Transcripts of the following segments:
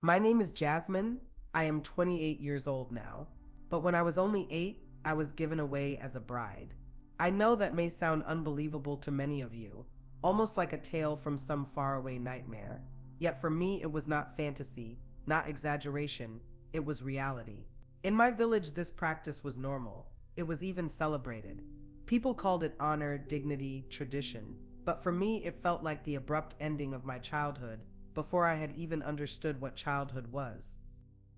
My name is Jasmine. I am 28 years old now. But when I was only 8, I was given away as a bride. I know that may sound unbelievable to many of you, almost like a tale from some faraway nightmare. Yet for me, it was not fantasy, not exaggeration, it was reality. In my village, this practice was normal. It was even celebrated. People called it honor, dignity, tradition. But for me, it felt like the abrupt ending of my childhood before I had even understood what childhood was.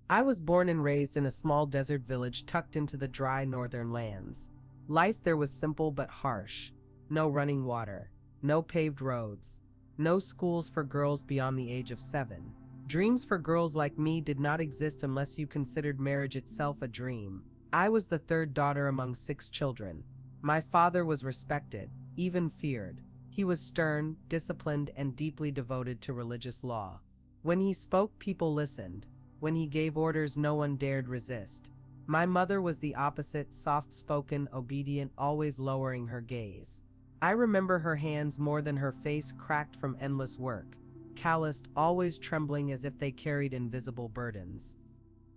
I was born and raised in a small desert village tucked into the dry northern lands. Life there was simple but harsh. No running water, no paved roads, no schools for girls beyond the age of 7. Dreams for girls like me did not exist unless you considered marriage itself a dream. I was the third daughter among 6 children. My father was respected, even feared. He was stern, disciplined, and deeply devoted to religious law. When he spoke, people listened. When he gave orders, no one dared resist. My mother was the opposite, soft-spoken, obedient, always lowering her gaze. I remember her hands more than her face, cracked from endless work, calloused, always trembling as if they carried invisible burdens.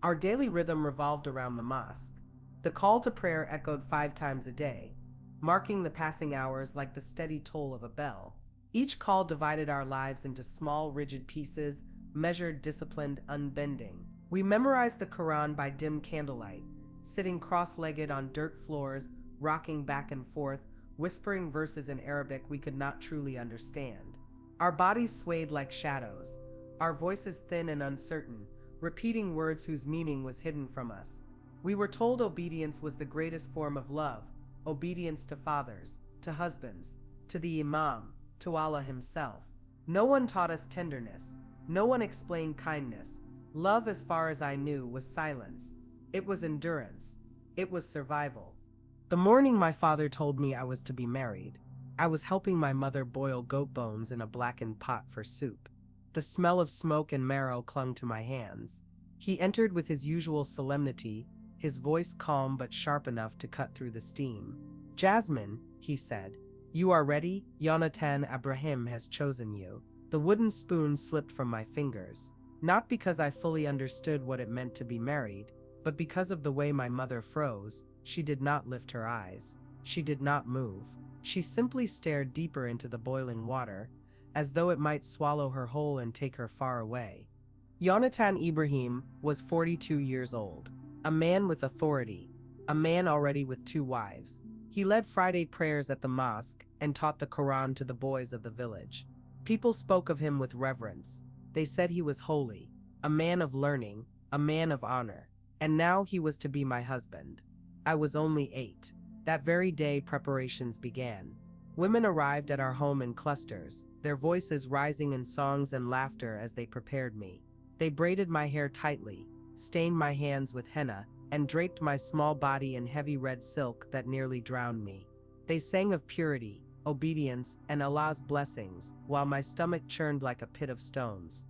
Our daily rhythm revolved around the mosque. The call to prayer echoed 5 times a day, marking the passing hours like the steady toll of a bell. Each call divided our lives into small, rigid pieces, measured, disciplined, unbending. We memorized the Quran by dim candlelight, sitting cross-legged on dirt floors, rocking back and forth, whispering verses in Arabic we could not truly understand. Our bodies swayed like shadows, our voices thin and uncertain, repeating words whose meaning was hidden from us. We were told obedience was the greatest form of love, obedience to fathers, to husbands, to the Imam, to Allah Himself. No one taught us tenderness. No one explained kindness. Love, as far as I knew, was silence. It was endurance. It was survival. The morning my father told me I was to be married, I was helping my mother boil goat bones in a blackened pot for soup. The smell of smoke and marrow clung to my hands. He entered with his usual solemnity, his voice calm but sharp enough to cut through the steam. "Jasmine," he said, "you are ready. Yonatan Abraham has chosen you." The wooden spoon slipped from my fingers, not because I fully understood what it meant to be married, but because of the way my mother froze. She did not lift her eyes. She did not move. She simply stared deeper into the boiling water, as though it might swallow her whole and take her far away. Yonatan Ibrahim was 42 years old, a man with authority, a man already with 2 wives. He led Friday prayers at the mosque and taught the Quran to the boys of the village. People spoke of him with reverence. They said he was holy, a man of learning, a man of honor. And now he was to be my husband. I was only 8. That very day, preparations began. Women arrived at our home in clusters, their voices rising in songs and laughter as they prepared me. They braided my hair tightly, stained my hands with henna, and draped my small body in heavy red silk that nearly drowned me. They sang of purity, obedience, and Allah's blessings, while my stomach churned like a pit of stones.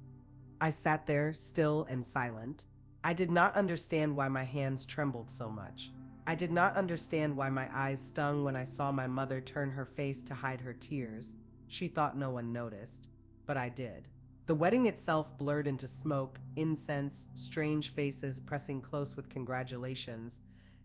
I sat there, still and silent. I did not understand why my hands trembled so much. I did not understand why my eyes stung when I saw my mother turn her face to hide her tears. She thought no one noticed, but I did. The wedding itself blurred into smoke, incense, strange faces pressing close with congratulations,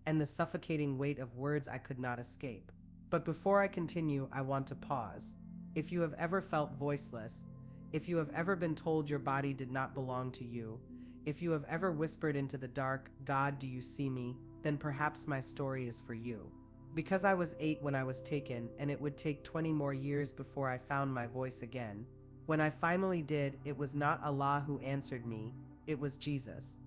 and the suffocating weight of words I could not escape. But before I continue, I want to pause. If you have ever felt voiceless, if you have ever been told your body did not belong to you, if you have ever whispered into the dark, "God, do you see me?" then perhaps my story is for you. Because I was 8 when I was taken, and it would take 20 more years before I found my voice again. When I finally did, it was not Allah who answered me, it was Jesus.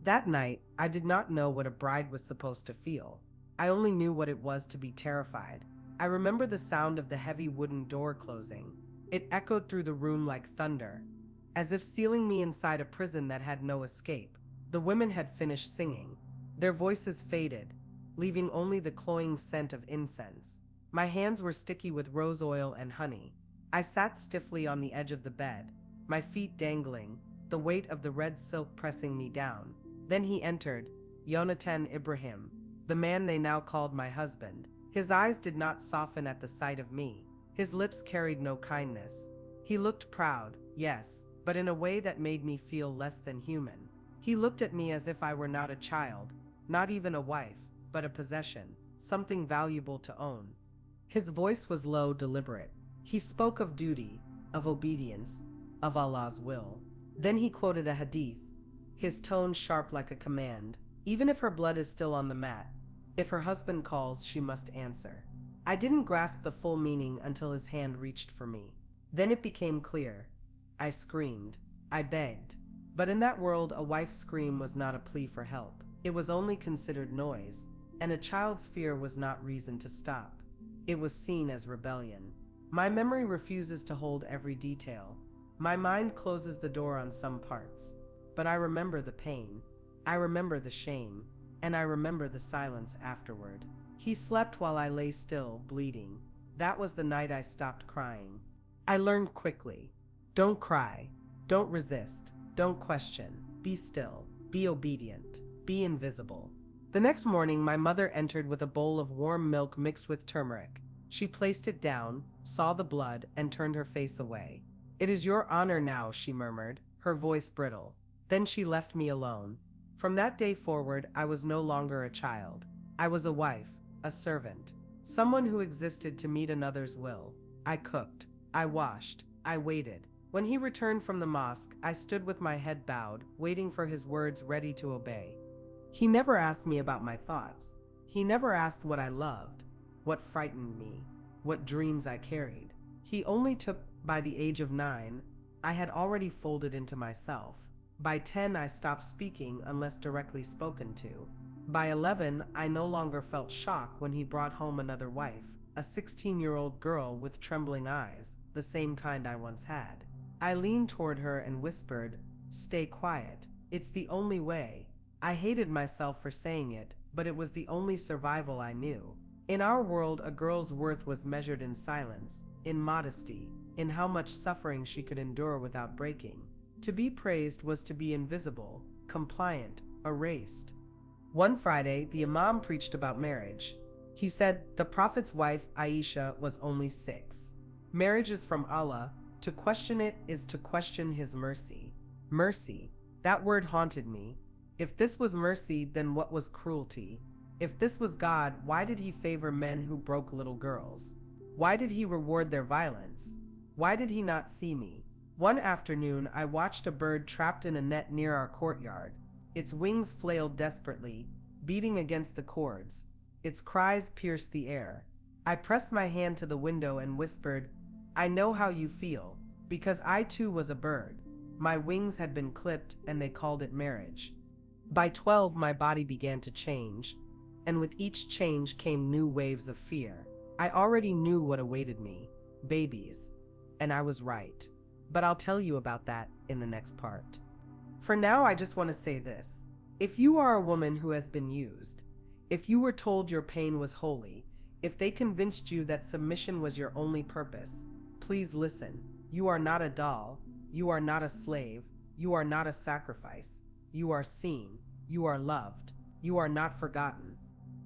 That night, I did not know what a bride was supposed to feel. I only knew what it was to be terrified. I remember the sound of the heavy wooden door closing. It echoed through the room like thunder, as if sealing me inside a prison that had no escape. The women had finished singing. Their voices faded, leaving only the cloying scent of incense. My hands were sticky with rose oil and honey. I sat stiffly on the edge of the bed, my feet dangling, the weight of the red silk pressing me down. Then he entered, Yonatan Ibrahim, the man they now called my husband. His eyes did not soften at the sight of me. His lips carried no kindness. He looked proud, yes, but in a way that made me feel less than human. He looked at me as if I were not a child, not even a wife, but a possession, something valuable to own. His voice was low, deliberate. He spoke of duty, of obedience, of Allah's will. Then he quoted a hadith, his tone sharp like a command. Even if her blood is still on the mat, if her husband calls, she must answer. I didn't grasp the full meaning until his hand reached for me. Then it became clear. I screamed. I begged. But in that world, a wife's scream was not a plea for help. It was only considered noise, and a child's fear was not reason to stop. It was seen as rebellion. My memory refuses to hold every detail. My mind closes the door on some parts. But I remember the pain. I remember the shame. And I remember the silence afterward. He slept while I lay still, bleeding. That was the night I stopped crying. I learned quickly. Don't cry. Don't resist. Don't question. Be still. Be obedient. Be invisible. The next morning, my mother entered with a bowl of warm milk mixed with turmeric. She placed it down, saw the blood, and turned her face away. "It is your honor now," she murmured, her voice brittle. Then she left me alone. From that day forward, I was no longer a child. I was a wife, a servant, someone who existed to meet another's will. I cooked. I washed. I waited. When he returned from the mosque, I stood with my head bowed, waiting for his words, ready to obey. He never asked me about my thoughts. He never asked what I loved, what frightened me, what dreams I carried. He only took, by the age of 9, I had already folded into myself. By 10, I stopped speaking unless directly spoken to. By 11, I no longer felt shock when he brought home another wife, a 16-year-old girl with trembling eyes, the same kind I once had. I leaned toward her and whispered, "Stay quiet. It's the only way." I hated myself for saying it, but it was the only survival I knew. In our world, a girl's worth was measured in silence, in modesty, in how much suffering she could endure without breaking. To be praised was to be invisible, compliant, erased. One Friday, the Imam preached about marriage. He said the Prophet's wife, Aisha, was only 6. Marriage is from Allah. To question it is to question His mercy. Mercy. That word haunted me. If this was mercy, then what was cruelty? If this was God, why did He favor men who broke little girls? Why did He reward their violence? Why did He not see me? One afternoon, I watched a bird trapped in a net near our courtyard. Its wings flailed desperately, beating against the cords. Its cries pierced the air. I pressed my hand to the window and whispered, "I know how you feel," because I too was a bird. My wings had been clipped, and they called it marriage. By 12, my body began to change, and with each change came new waves of fear. I already knew what awaited me, babies, and I was right. But I'll tell you about that in the next part. For now, I just want to say this. If you are a woman who has been used, if you were told your pain was holy, if they convinced you that submission was your only purpose, please listen. You are not a doll. You are not a slave. You are not a sacrifice. You are seen. You are loved. You are not forgotten.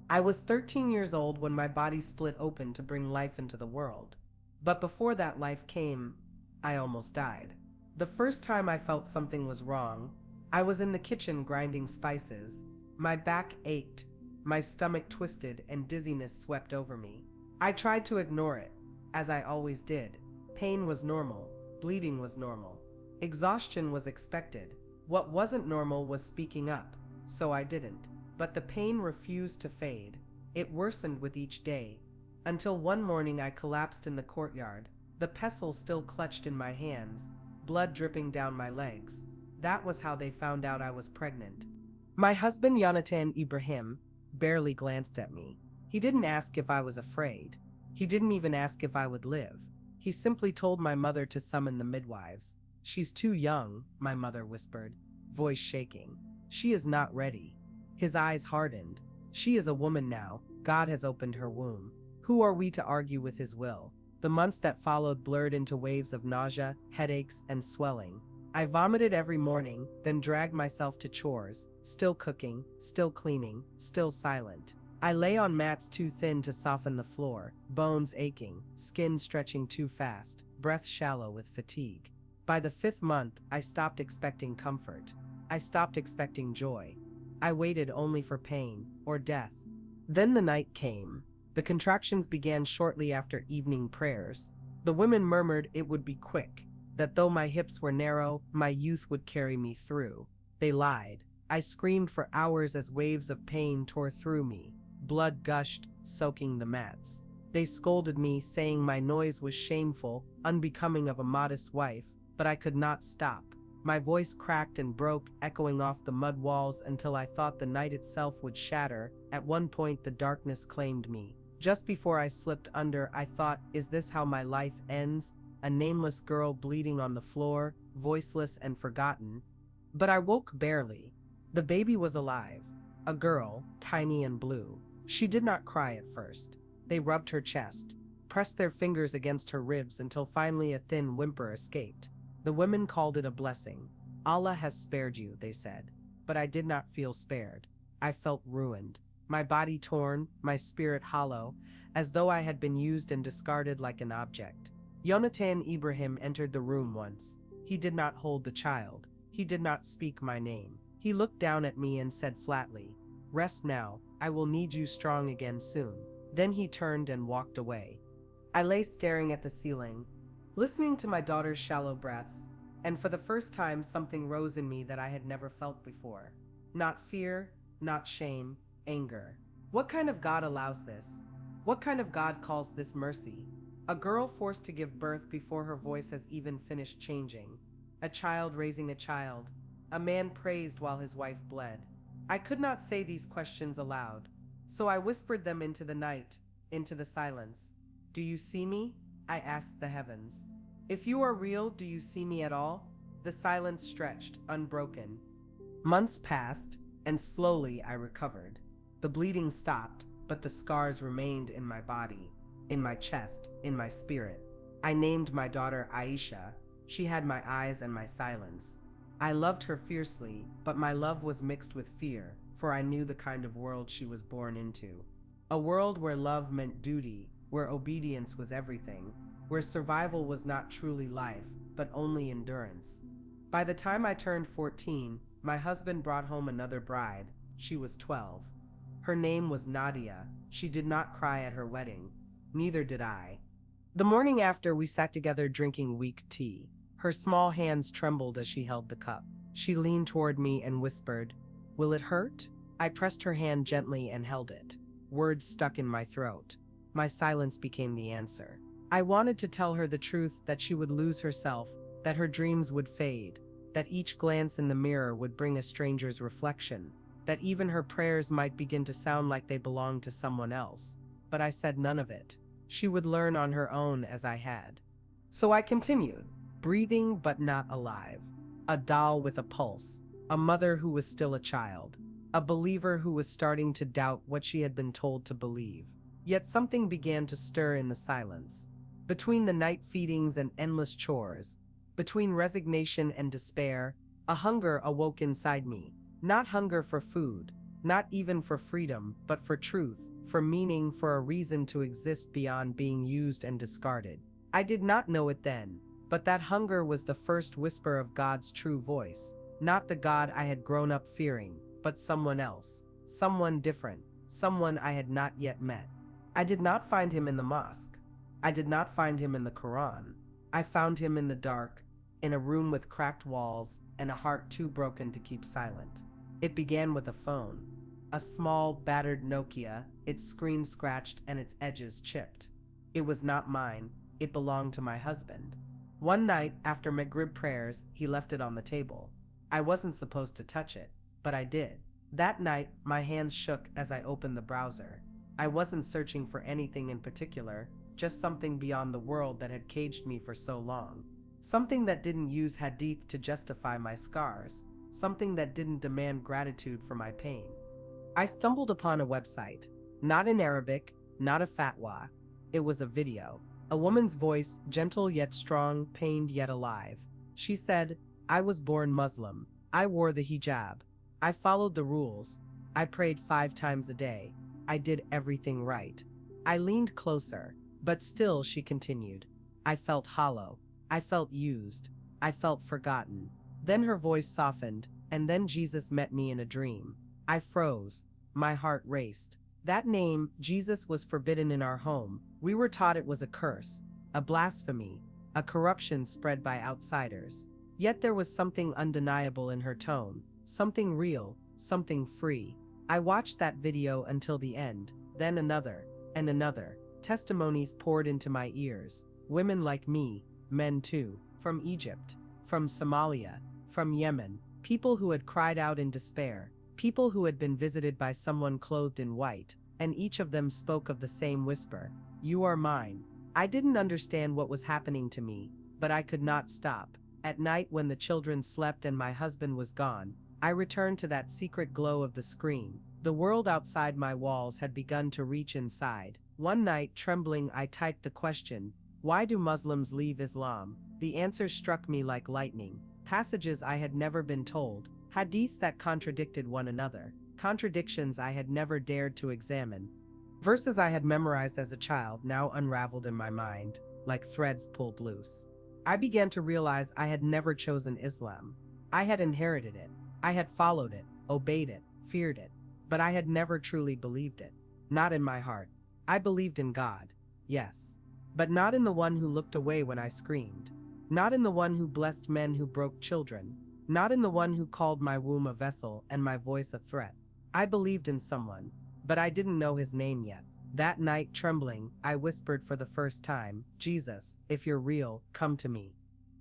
I was 13 years old when my body split open to bring life into the world. But before that life came, I almost died. The first time I felt something was wrong, I was in the kitchen grinding spices. My back ached, my stomach twisted, and dizziness swept over me. I tried to ignore it, as I always did. Pain was normal. Bleeding was normal. Exhaustion was expected. What wasn't normal was speaking up, so I didn't. But the pain refused to fade. It worsened with each day, until one morning I collapsed in the courtyard, the pestle still clutched in my hands, blood dripping down my legs. That was how they found out I was pregnant. My husband, Yonatan Ibrahim, barely glanced at me. He didn't ask if I was afraid. He didn't even ask if I would live. He simply told my mother to summon the midwives. "She's too young," my mother whispered, voice shaking. "She is not ready." His eyes hardened. "She is a woman now. God has opened her womb. Who are we to argue with His will?" The months that followed blurred into waves of nausea, headaches, and swelling. I vomited every morning, then dragged myself to chores, still cooking, still cleaning, still silent. I lay on mats too thin to soften the floor, bones aching, skin stretching too fast, breath shallow with fatigue. By the 5th month, I stopped expecting comfort. I stopped expecting joy. I waited only for pain or death. Then the night came. The contractions began shortly after evening prayers. The women murmured it would be quick, that though my hips were narrow, my youth would carry me through. They lied. I screamed for hours as waves of pain tore through me. Blood gushed, soaking the mats. They scolded me, saying my noise was shameful, unbecoming of a modest wife, but I could not stop. My voice cracked and broke, echoing off the mud walls until I thought the night itself would shatter. At one point, the darkness claimed me. Just before I slipped under, I thought, is this how my life ends? A nameless girl bleeding on the floor, voiceless and forgotten. But I woke barely. The baby was alive. A girl, tiny and blue. She did not cry at first. They rubbed her chest, pressed their fingers against her ribs until finally a thin whimper escaped. The women called it a blessing. Allah has spared you, they said. But I did not feel spared. I felt ruined. My body torn, my spirit hollow, as though I had been used and discarded like an object. Yonatan Ibrahim entered the room once. He did not hold the child. He did not speak my name. He looked down at me and said flatly, "Rest now, I will need you strong again soon." Then he turned and walked away. I lay staring at the ceiling, listening to my daughter's shallow breaths, and for the first time something rose in me that I had never felt before. Not fear, not shame, anger. What kind of God allows this? What kind of God calls this mercy? A girl forced to give birth before her voice has even finished changing. A child raising a child. A man praised while his wife bled. I could not say these questions aloud, so I whispered them into the night, into the silence. Do you see me? I asked the heavens. If you are real, do you see me at all? The silence stretched, unbroken. Months passed, and slowly I recovered. The bleeding stopped, but the scars remained in my body, in my chest, in my spirit. I named my daughter Aisha. She had my eyes and my silence. I loved her fiercely, but my love was mixed with fear, for I knew the kind of world she was born into. A world where love meant duty, where obedience was everything, where survival was not truly life, but only endurance. By the time I turned 14, my husband brought home another bride. She was 12. Her name was Nadia. She did not cry at her wedding. Neither did I. The morning after, we sat together drinking weak tea. Her small hands trembled as she held the cup. She leaned toward me and whispered, "Will it hurt?" I pressed her hand gently and held it. Words stuck in my throat. My silence became the answer. I wanted to tell her the truth, that she would lose herself, that her dreams would fade, that each glance in the mirror would bring a stranger's reflection, that even her prayers might begin to sound like they belonged to someone else. But I said none of it. She would learn on her own as I had. So I continued, breathing but not alive, a doll with a pulse, a mother who was still a child, a believer who was starting to doubt what she had been told to believe. Yet something began to stir in the silence. Between the night feedings and endless chores, between resignation and despair, a hunger awoke inside me. Not hunger for food, not even for freedom, but for truth, for meaning, for a reason to exist beyond being used and discarded. I did not know it then, but that hunger was the first whisper of God's true voice. Not the God I had grown up fearing, but someone else, someone different, someone I had not yet met. I did not find him in the mosque. I did not find him in the Quran. I found him in the dark, in a room with cracked walls and a heart too broken to keep silent. It began with a phone. A small, battered Nokia, its screen scratched and its edges chipped. It was not mine. It belonged to my husband. One night, after Maghrib prayers, he left it on the table. I wasn't supposed to touch it, but I did. That night, my hands shook as I opened the browser. I wasn't searching for anything in particular, just something beyond the world that had caged me for so long. Something that didn't use hadith to justify my scars. Something that didn't demand gratitude for my pain. I stumbled upon a website, not in Arabic, not a fatwa. It was a video. A woman's voice, gentle yet strong, pained yet alive. She said, "I was born Muslim. I wore the hijab. I followed the rules. I prayed 5 times a day. I did everything right." I leaned closer, but still she continued. I felt hollow. I felt used. I felt forgotten. Then her voice softened, and then Jesus met me in a dream. I froze. My heart raced. That name, Jesus, was forbidden in our home. We were taught it was a curse, a blasphemy, a corruption spread by outsiders. Yet there was something undeniable in her tone, something real, something free. I watched that video until the end, then another, and another. Testimonies poured into my ears. Women like me, men too, from Egypt, from Somalia, from Yemen, people who had cried out in despair, people who had been visited by someone clothed in white, and each of them spoke of the same whisper, "You are mine." I didn't understand what was happening to me, but I could not stop. At night when the children slept and my husband was gone, I returned to that secret glow of the screen. The world outside my walls had begun to reach inside. One night, trembling, I typed the question, "Why do Muslims leave Islam?" The answers struck me like lightning. Passages I had never been told, hadiths that contradicted one another, contradictions I had never dared to examine. Verses I had memorized as a child now unraveled in my mind, like threads pulled loose. I began to realize I had never chosen Islam. I had inherited it. I had followed it, obeyed it, feared it, but I had never truly believed it. Not in my heart. I believed in God, yes, but not in the one who looked away when I screamed. Not in the one who blessed men who broke children. Not in the one who called my womb a vessel and my voice a threat. I believed in someone, but I didn't know his name yet. That night, trembling, I whispered for the first time, "Jesus, if you're real, come to me."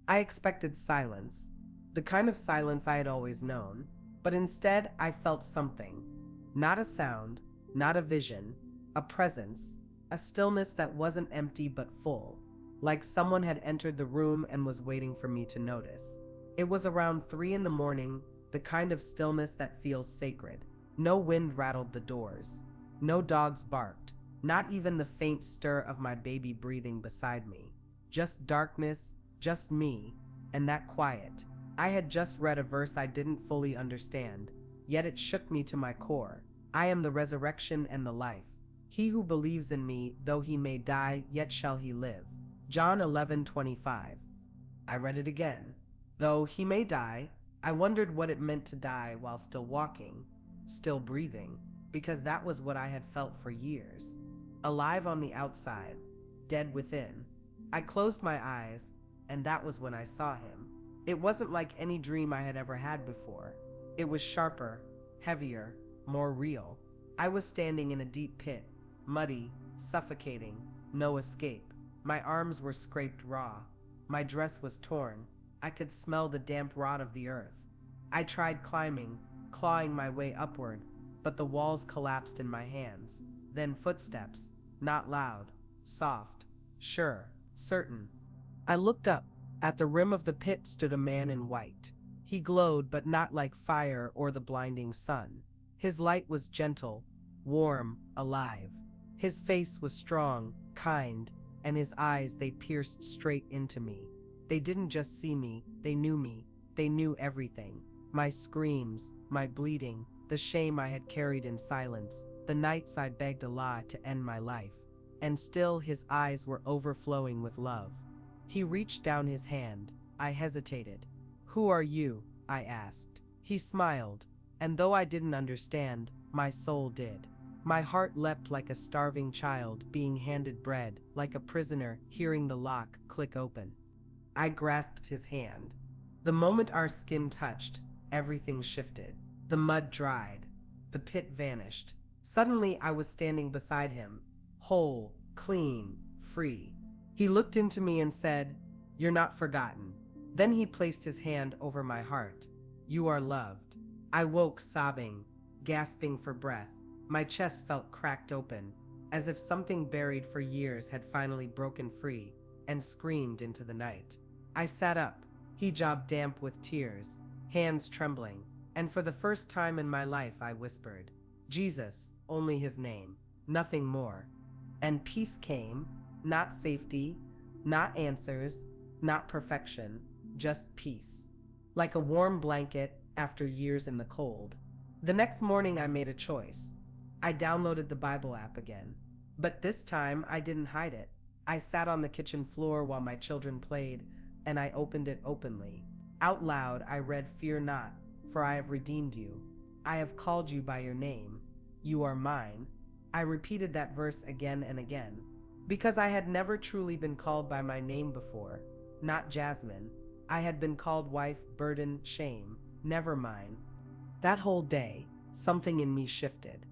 I expected silence, the kind of silence I had always known, but instead I felt something. Not a sound, not a vision, a presence, a stillness that wasn't empty but full, like someone had entered the room and was waiting for me to notice. It was around 3 in the morning, the kind of stillness that feels sacred. No wind rattled the doors. No dogs barked. Not even the faint stir of my baby breathing beside me. Just darkness, just me, and that quiet. I had just read a verse I didn't fully understand, yet it shook me to my core. I am the resurrection and the life. He who believes in me, though he may die, yet shall he live. John 11:25. I read it again. Though he may die, I wondered what it meant to die while still walking, still breathing, because that was what I had felt for years. Alive on the outside, dead within. I closed my eyes, and that was when I saw him. It wasn't like any dream I had ever had before. It was sharper, heavier, more real. I was standing in a deep pit, muddy, suffocating, no escape. My arms were scraped raw. My dress was torn. I could smell the damp rot of the earth. I tried climbing, clawing my way upward, but the walls collapsed in my hands. Then footsteps, not loud, soft, sure, certain. I looked up. At the rim of the pit stood a man in white. He glowed, but not like fire or the blinding sun. His light was gentle, warm, alive. His face was strong, kind, and his eyes, they pierced straight into me. They didn't just see me, they knew me. They knew everything. My screams, my bleeding, the shame I had carried in silence, the nights I begged Allah to end my life. And still his eyes were overflowing with love. He reached down his hand. I hesitated. "Who are you?" I asked. He smiled, and though I didn't understand, my soul did. My heart leapt like a starving child being handed bread, like a prisoner hearing the lock click open. I grasped his hand. The moment our skin touched, everything shifted. The mud dried. The pit vanished. Suddenly I was standing beside him, whole, clean, free. He looked into me and said, "You're not forgotten." Then he placed his hand over my heart. "You are loved." I woke sobbing, gasping for breath. My chest felt cracked open, as if something buried for years had finally broken free and screamed into the night. I sat up, hijab damp with tears, hands trembling, and for the first time in my life I whispered, "Jesus, only his name, nothing more." And peace came, not safety, not answers, not perfection, just peace. Like a warm blanket after years in the cold. The next morning I made a choice. I downloaded the Bible app again. But this time I didn't hide it. I sat on the kitchen floor while my children played, and I opened it openly. Out loud, I read, "Fear not, for I have redeemed you. I have called you by your name. You are mine." I repeated that verse again and again, because I had never truly been called by my name before. Not Jasmine. I had been called wife, burden, shame, never mine. That whole day, something in me shifted.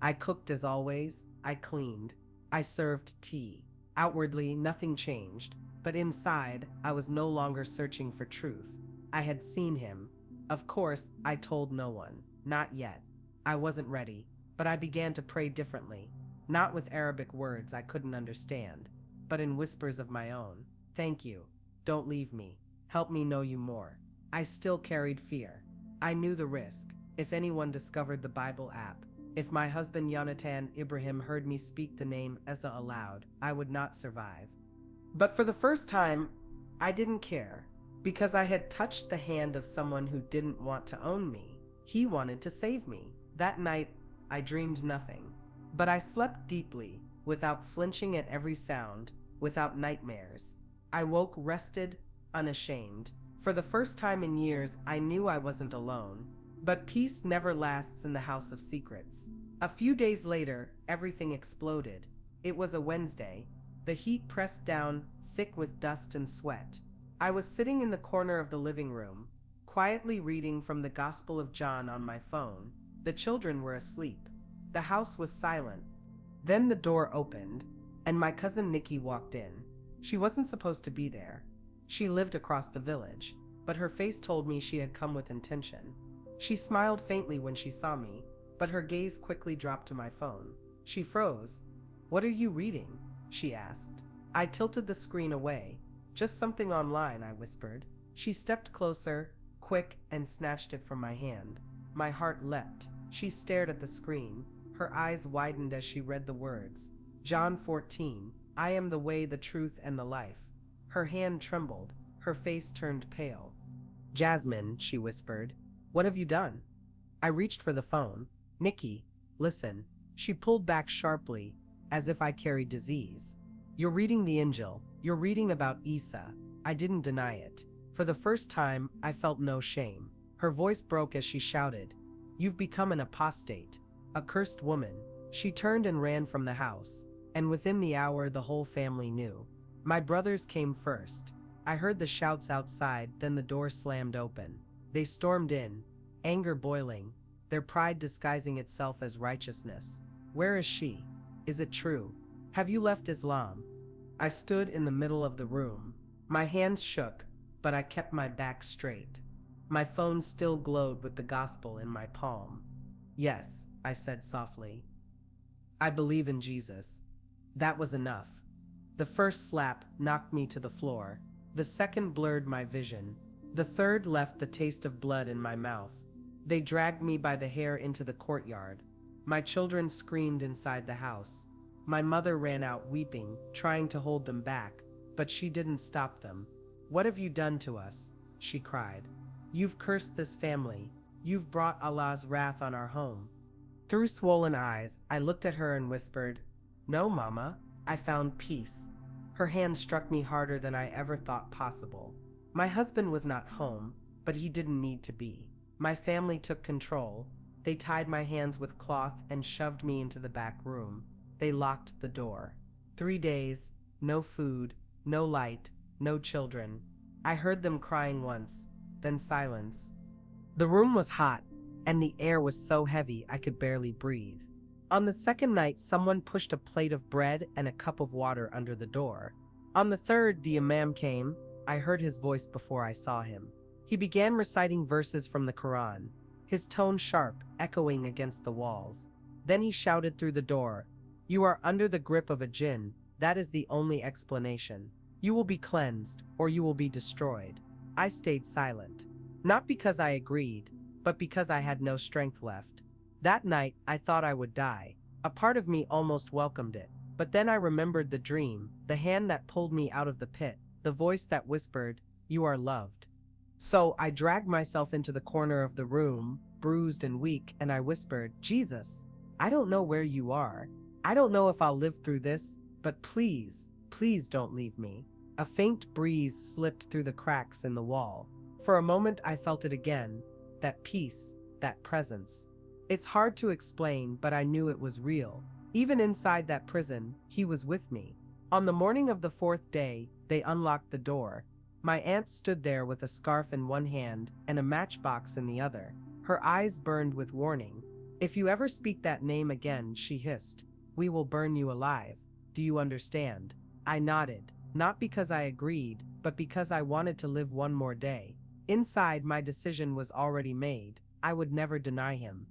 I cooked as always, I cleaned, I served tea. Outwardly, nothing changed, but inside, I was no longer searching for truth. I had seen him. Of course, I told no one. Not yet. I wasn't ready, but I began to pray differently. Not with Arabic words I couldn't understand, but in whispers of my own. "Thank you. Don't leave me. Help me know you more." I still carried fear. I knew the risk. If anyone discovered the Bible app, if my husband Yonatan Ibrahim heard me speak the name Eza aloud, I would not survive. But for the first time, I didn't care, because I had touched the hand of someone who didn't want to own me. He wanted to save me. That night, I dreamed nothing, but I slept deeply, without flinching at every sound, without nightmares. I woke rested, unashamed. For the first time in years, I knew I wasn't alone. But peace never lasts in the house of secrets. A few days later, everything exploded. It was a Wednesday. The heat pressed down, thick with dust and sweat. I was sitting in the corner of the living room, quietly reading from the Gospel of John on my phone. The children were asleep. The house was silent. Then the door opened, and my cousin Nikki walked in. She wasn't supposed to be there. She lived across the village, but her face told me she had come with intention. She smiled faintly when she saw me, but her gaze quickly dropped to my phone. She froze. "What are you reading?" she asked. I tilted the screen away. "Just something online," I whispered. She stepped closer, quick, and snatched it from my hand. My heart leapt. She stared at the screen. Her eyes widened as she read the words. John 14, "I am the way, the truth, and the life." Her hand trembled. Her face turned pale. "Jasmine," she whispered, "what have you done?" I reached for the phone. "Nikki, listen." She pulled back sharply, as if I carried disease. "You're reading the Injil. You're reading about Isa." I didn't deny it. For the first time, I felt no shame. Her voice broke as she shouted, "You've become an apostate, a cursed woman." She turned and ran from the house, and within the hour the whole family knew. My brothers came first. I heard the shouts outside, then the door slammed open. They stormed in, anger boiling, their pride disguising itself as righteousness. "Where is she? Is it true? Have you left Islam?" I stood in the middle of the room. My hands shook, but I kept my back straight. My phone still glowed with the gospel in my palm. "Yes," I said softly. "I believe in Jesus." That was enough. The first slap knocked me to the floor. The second blurred my vision. The third left the taste of blood in my mouth. They dragged me by the hair into the courtyard. My children screamed inside the house. My mother ran out weeping, trying to hold them back, but she didn't stop them. "What have you done to us?" she cried. "You've cursed this family. You've brought Allah's wrath on our home." Through swollen eyes, I looked at her and whispered, "No, Mama, I found peace." Her hand struck me harder than I ever thought possible. My husband was not home, but he didn't need to be. My family took control. They tied my hands with cloth and shoved me into the back room. They locked the door. 3 days, no food, no light, no children. I heard them crying once, then silence. The room was hot, and the air was so heavy I could barely breathe. On the second night, someone pushed a plate of bread and a cup of water under the door. On the third, the imam came. I heard his voice before I saw him. He began reciting verses from the Quran, his tone sharp, echoing against the walls. Then he shouted through the door, "You are under the grip of a jinn. That is the only explanation. You will be cleansed, or you will be destroyed." I stayed silent. Not because I agreed, but because I had no strength left. That night, I thought I would die. A part of me almost welcomed it. But then I remembered the dream, the hand that pulled me out of the pit, the voice that whispered, "You are loved." So I dragged myself into the corner of the room, bruised and weak, and I whispered, "Jesus, I don't know where you are. I don't know if I'll live through this, but please, please don't leave me." A faint breeze slipped through the cracks in the wall. For a moment I felt it again, that peace, that presence. It's hard to explain, but I knew it was real. Even inside that prison, he was with me. On the morning of the fourth day, they unlocked the door. My aunt stood there with a scarf in one hand and a matchbox in the other. Her eyes burned with warning. "If you ever speak that name again," she hissed, "we will burn you alive. Do you understand?" I nodded, not because I agreed, but because I wanted to live one more day. Inside, my decision was already made. I would never deny him.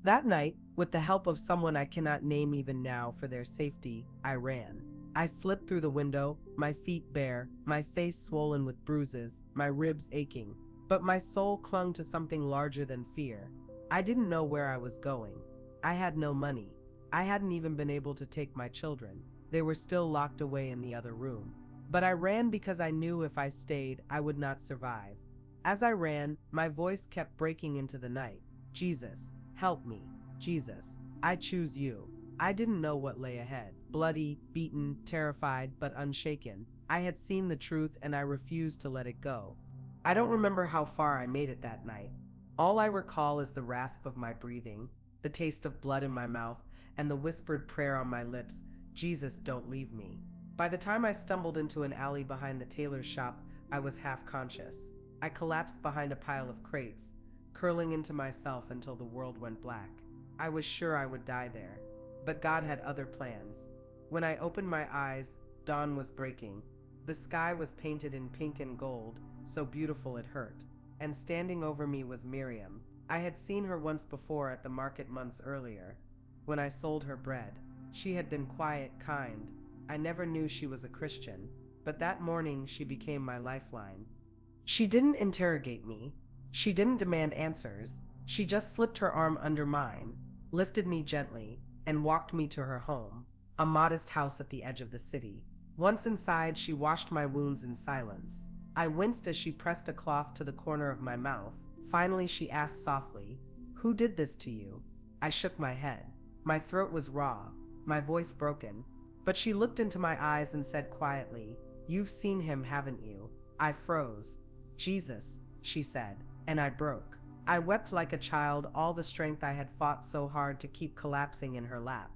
That night, with the help of someone I cannot name even now for their safety, I ran. I slipped through the window, my feet bare, my face swollen with bruises, my ribs aching. But my soul clung to something larger than fear. I didn't know where I was going. I had no money. I hadn't even been able to take my children. They were still locked away in the other room. But I ran because I knew if I stayed, I would not survive. As I ran, my voice kept breaking into the night. "Jesus, help me. Jesus, I choose you." I didn't know what lay ahead. Bloody, beaten, terrified, but unshaken. I had seen the truth and I refused to let it go. I don't remember how far I made it that night. All I recall is the rasp of my breathing, the taste of blood in my mouth, and the whispered prayer on my lips, "Jesus, don't leave me." By the time I stumbled into an alley behind the tailor's shop, I was half conscious. I collapsed behind a pile of crates, curling into myself until the world went black. I was sure I would die there, but God had other plans. When I opened my eyes, dawn was breaking. The sky was painted in pink and gold, so beautiful it hurt. And standing over me was Miriam. I had seen her once before at the market months earlier, when I sold her bread. She had been quiet, kind. I never knew she was a Christian, but that morning she became my lifeline. She didn't interrogate me. She didn't demand answers. She just slipped her arm under mine, lifted me gently, and walked me to her home, a modest house at the edge of the city. Once inside, she washed my wounds in silence. I winced as she pressed a cloth to the corner of my mouth. Finally, she asked softly, "Who did this to you?" I shook my head. My throat was raw, my voice broken, but she looked into my eyes and said quietly, "You've seen him, haven't you?" I froze. "Jesus," she said, and I broke. I wept like a child, all the strength I had fought so hard to keep collapsing in her lap.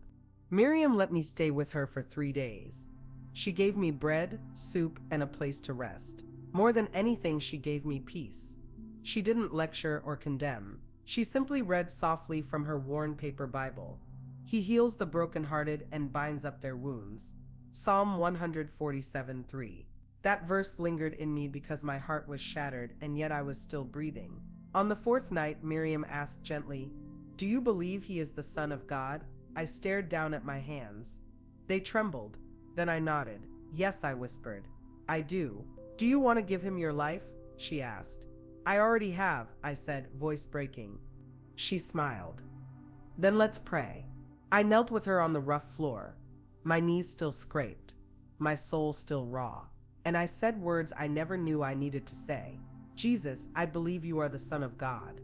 Miriam let me stay with her for 3 days. She gave me bread, soup, and a place to rest. More than anything, she gave me peace. She didn't lecture or condemn. She simply read softly from her worn paper Bible. "He heals the brokenhearted and binds up their wounds." Psalm 147:3. That verse lingered in me because my heart was shattered and yet I was still breathing. On the fourth night, Miriam asked gently, "Do you believe he is the Son of God?" I stared down at my hands. They trembled. Then I nodded. "Yes," I whispered. "I do." "Do you want to give him your life?" she asked. "I already have," I said, voice breaking. She smiled. "Then let's pray." I knelt with her on the rough floor, my knees still scraped, my soul still raw, and I said words I never knew I needed to say. "Jesus, I believe you are the Son of God.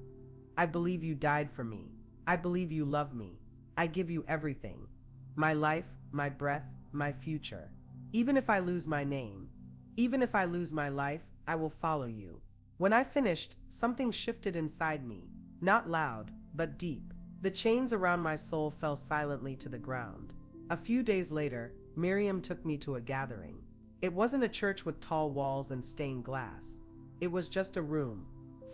I believe you died for me. I believe you love me. I give you everything. My life, my breath, my future. Even if I lose my name, even if I lose my life, I will follow you." When I finished, something shifted inside me, not loud, but deep. The chains around my soul fell silently to the ground. A few days later, Miriam took me to a gathering. It wasn't a church with tall walls and stained glass. It was just a room.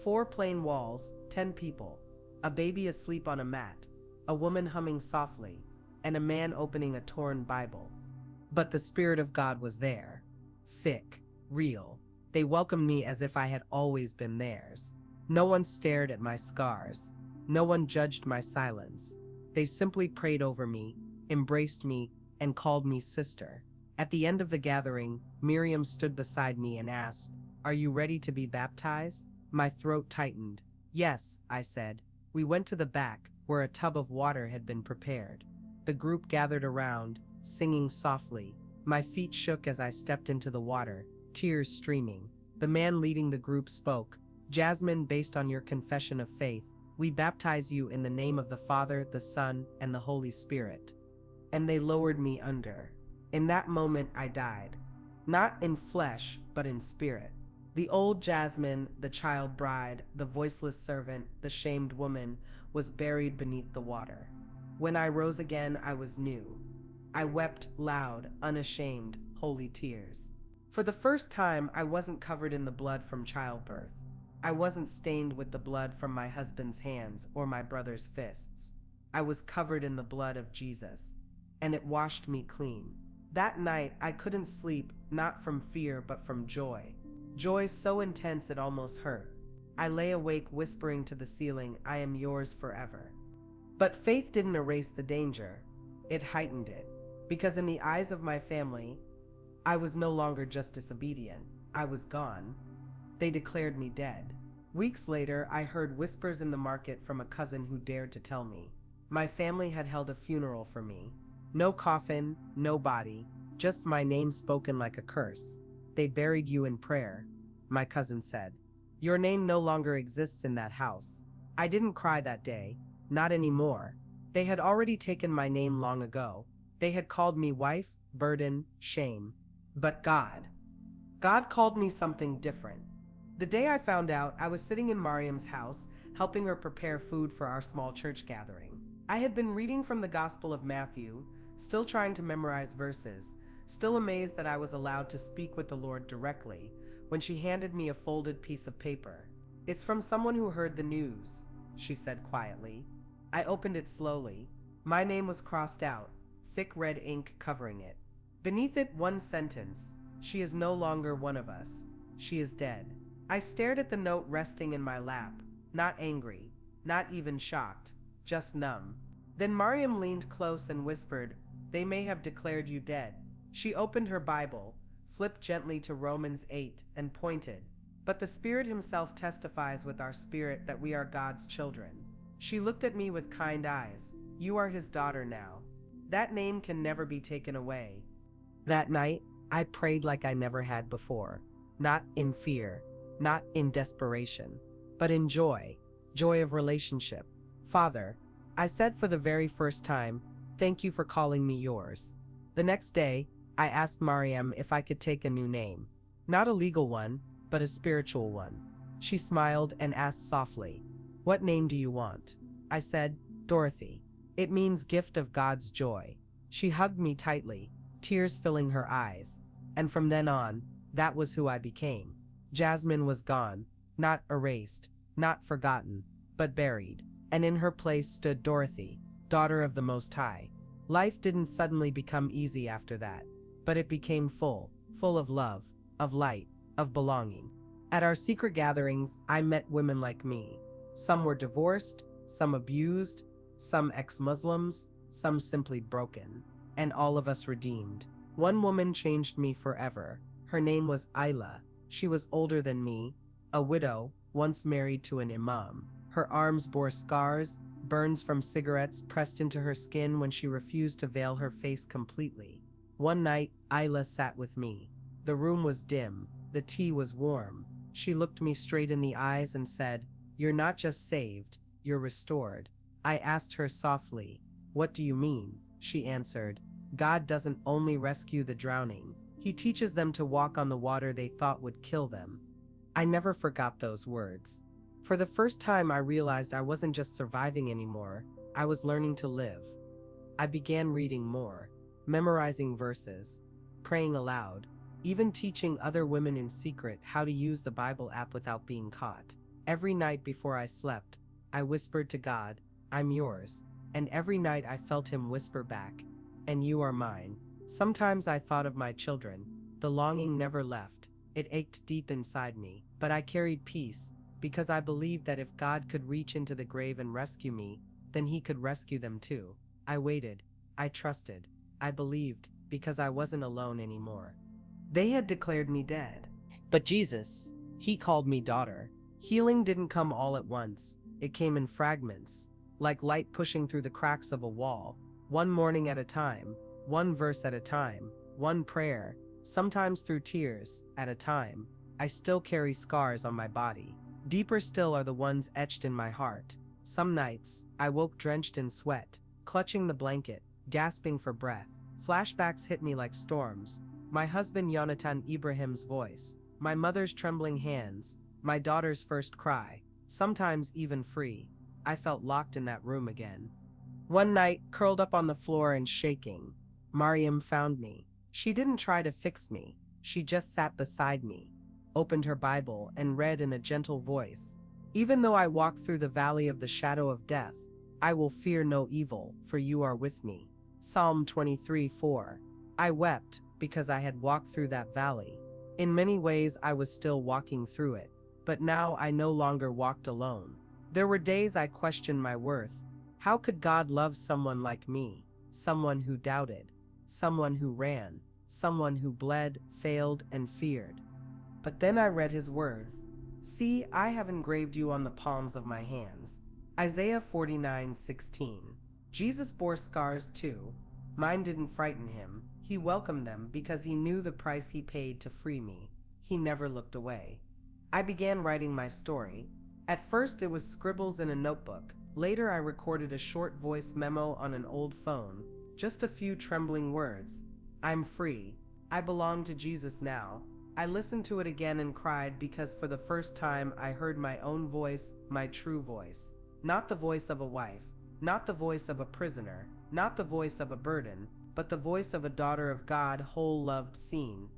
4 plain walls, 10 people, a baby asleep on a mat, a woman humming softly, and a man opening a torn Bible. But the Spirit of God was there. Thick, real. They welcomed me as if I had always been theirs. No one stared at my scars. No one judged my silence. They simply prayed over me, embraced me, and called me sister. At the end of the gathering, Miriam stood beside me and asked, "Are you ready to be baptized?" My throat tightened. "Yes," I said. We went to the back, where a tub of water had been prepared. The group gathered around, singing softly. My feet shook as I stepped into the water, tears streaming. The man leading the group spoke, "Jasmine, based on your confession of faith, we baptize you in the name of the Father, the Son, and the Holy Spirit." And they lowered me under. In that moment, I died. not in flesh, but in spirit. The old Jasmine, the child bride, the voiceless servant, the shamed woman, was buried beneath the water. When I rose again, I was new. I wept loud, unashamed, holy tears. For the first time, I wasn't covered in the blood from childbirth. I wasn't stained with the blood from my husband's hands or my brother's fists. I was covered in the blood of Jesus, and it washed me clean. That night, I couldn't sleep, not from fear, but from joy. Joy so intense it almost hurt. I lay awake whispering to the ceiling, I am yours forever. But faith didn't erase the danger. It heightened it. Because in the eyes of my family, I was no longer just disobedient. I was gone. They declared me dead. Weeks later, I heard whispers in the market from a cousin who dared to tell me. My family had held a funeral for me. No coffin, no body, just my name spoken like a curse. They buried you in prayer, my cousin said. Your name no longer exists in that house. I didn't cry that day, not anymore. They had already taken my name long ago. They had called me wife, burden, shame. But God called me something different. The day I found out, I was sitting in Mariam's house, helping her prepare food for our small church gathering. I had been reading from the Gospel of Matthew, still trying to memorize verses, still amazed that I was allowed to speak with the Lord directly, when she handed me a folded piece of paper. It's from someone who heard the news, she said quietly. I opened it slowly. My name was crossed out, thick red ink covering it. Beneath it, one sentence: she is no longer one of us. She is dead. I stared at the note resting in my lap, not angry, not even shocked, just numb. Then Mariam leaned close and whispered, they may have declared you dead. She opened her Bible, flipped gently to Romans 8, and pointed. But the Spirit himself testifies with our spirit that we are God's children. She looked at me with kind eyes. You are his daughter now. That name can never be taken away. That night, I prayed like I never had before. Not in fear, not in desperation, but in joy. Joy of relationship. Father, I said for the very first time, thank you for calling me yours. The next day, I asked Mariam if I could take a new name. Not a legal one, but a spiritual one. She smiled and asked softly, what name do you want? I said, Dorothy. It means gift of God's joy. She hugged me tightly, tears filling her eyes. And from then on, that was who I became. Jasmine was gone, not erased, not forgotten, but buried. And in her place stood Dorothy, daughter of the Most High. Life didn't suddenly become easy after that, but it became full of love, of light, of belonging. At our secret gatherings, I met women like me. Some were divorced, some abused, some ex-Muslims, some simply broken, and all of us redeemed. One woman changed me forever. Her name was Ayla. She was older than me, a widow, once married to an imam. Her arms bore scars, burns from cigarettes pressed into her skin when she refused to veil her face completely. One night, Ayla sat with me. The room was dim. The tea was warm. She looked me straight in the eyes and said, you're not just saved, you're restored. I asked her softly, what do you mean? She answered, God doesn't only rescue the drowning. He teaches them to walk on the water they thought would kill them. I never forgot those words. For the first time, I realized I wasn't just surviving anymore, I was learning to live. I began reading more, memorizing verses, praying aloud, even teaching other women in secret how to use the Bible app without being caught. Every night before I slept, I whispered to God, I'm yours. And every night I felt him whisper back, and you are mine. Sometimes I thought of my children. The longing never left. It ached deep inside me, but I carried peace, because I believed that if God could reach into the grave and rescue me, then he could rescue them too. I waited. I trusted. I believed, because I wasn't alone anymore. They had declared me dead. But Jesus, he called me daughter. Healing didn't come all at once. It came in fragments, like light pushing through the cracks of a wall, one morning at a time, one verse at a time, one prayer, sometimes through tears, at a time. I still carry scars on my body. Deeper still are the ones etched in my heart. Some nights, I woke drenched in sweat, clutching the blanket, gasping for breath. Flashbacks hit me like storms. My husband Yonatan Ibrahim's voice, my mother's trembling hands, my daughter's first cry, sometimes even free. I felt locked in that room again. One night, curled up on the floor and shaking, Mariam found me. She didn't try to fix me. She just sat beside me, opened her Bible, and read in a gentle voice, "Even though I walk through the valley of the shadow of death, I will fear no evil, for you are with me." Psalm 23:4. I wept because I had walked through that valley. In many ways, I was still walking through it, but now I no longer walked alone. There were days I questioned my worth. How could God love someone like me? Someone who doubted, someone who ran, someone who bled, failed, and feared. But then I read his words. "See, I have engraved you on the palms of my hands." Isaiah 49:16. Jesus bore scars too. Mine didn't frighten him. He welcomed them because he knew the price he paid to free me. He never looked away. I began writing my story. At first it was scribbles in a notebook. Later I recorded a short voice memo on an old phone. Just a few trembling words. I'm free. I belong to Jesus now. I listened to it again and cried because for the first time I heard my own voice, my true voice. Not the voice of a wife, not the voice of a prisoner, not the voice of a burden, but the voice of a daughter of God, whole, loved, seen.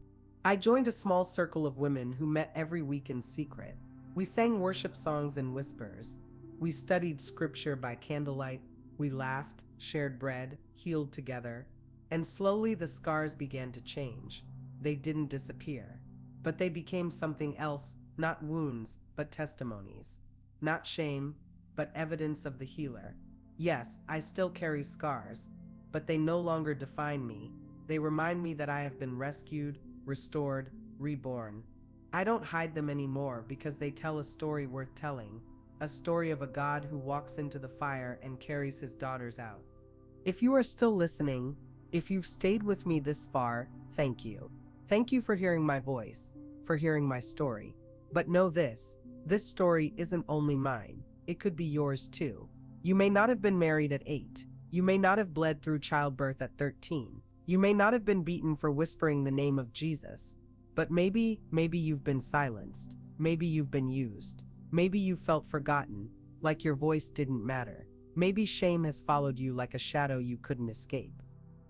I joined a small circle of women who met every week in secret. We sang worship songs in whispers. We studied scripture by candlelight. We laughed, shared bread, healed together. And slowly the scars began to change. They didn't disappear, but they became something else, not wounds, but testimonies. Not shame, but evidence of the healer. Yes, I still carry scars, but they no longer define me. They remind me that I have been rescued, restored, reborn. I don't hide them anymore because they tell a story worth telling, a story of a God who walks into the fire and carries his daughters out. If you are still listening, if you've stayed with me this far, thank you. Thank you for hearing my voice, for hearing my story. But know this story isn't only mine. It could be yours too. You may not have been married at 8. You may not have bled through childbirth at 13. You may not have been beaten for whispering the name of Jesus. But maybe you've been silenced. Maybe you've been used. Maybe you felt forgotten, like your voice didn't matter. Maybe shame has followed you like a shadow you couldn't escape.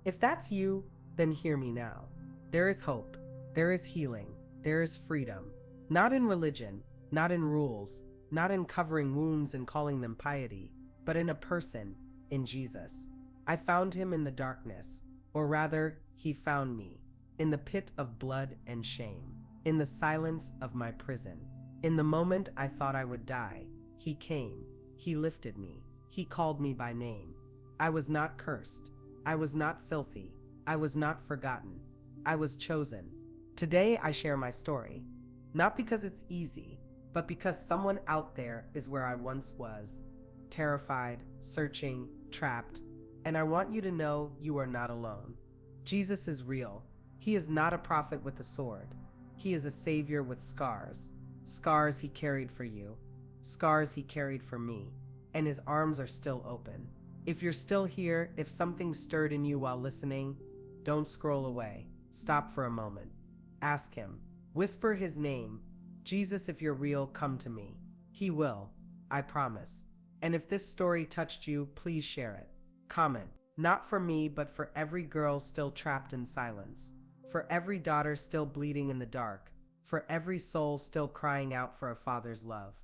If that's you, then hear me now. There is hope. There is healing. There is freedom. Not in religion, not in rules, not in covering wounds and calling them piety, but in a person, in Jesus. I found him in the darkness, or rather, he found me, in the pit of blood and shame, in the silence of my prison. In the moment I thought I would die, he came, he lifted me, he called me by name. I was not cursed, I was not filthy, I was not forgotten, I was chosen. Today I share my story, not because it's easy, but because someone out there is where I once was, terrified, searching, trapped, and I want you to know you are not alone. Jesus is real. He is not a prophet with a sword. He is a savior with scars. Scars he carried for you. Scars he carried for me. And his arms are still open. If you're still here, if something stirred in you while listening, don't scroll away. Stop for a moment. Ask him. Whisper his name. Jesus, if you're real, come to me. He will. I promise. And if this story touched you, please share it. Comment. Not for me, but for every girl still trapped in silence. For every daughter still bleeding in the dark. For every soul still crying out for a father's love.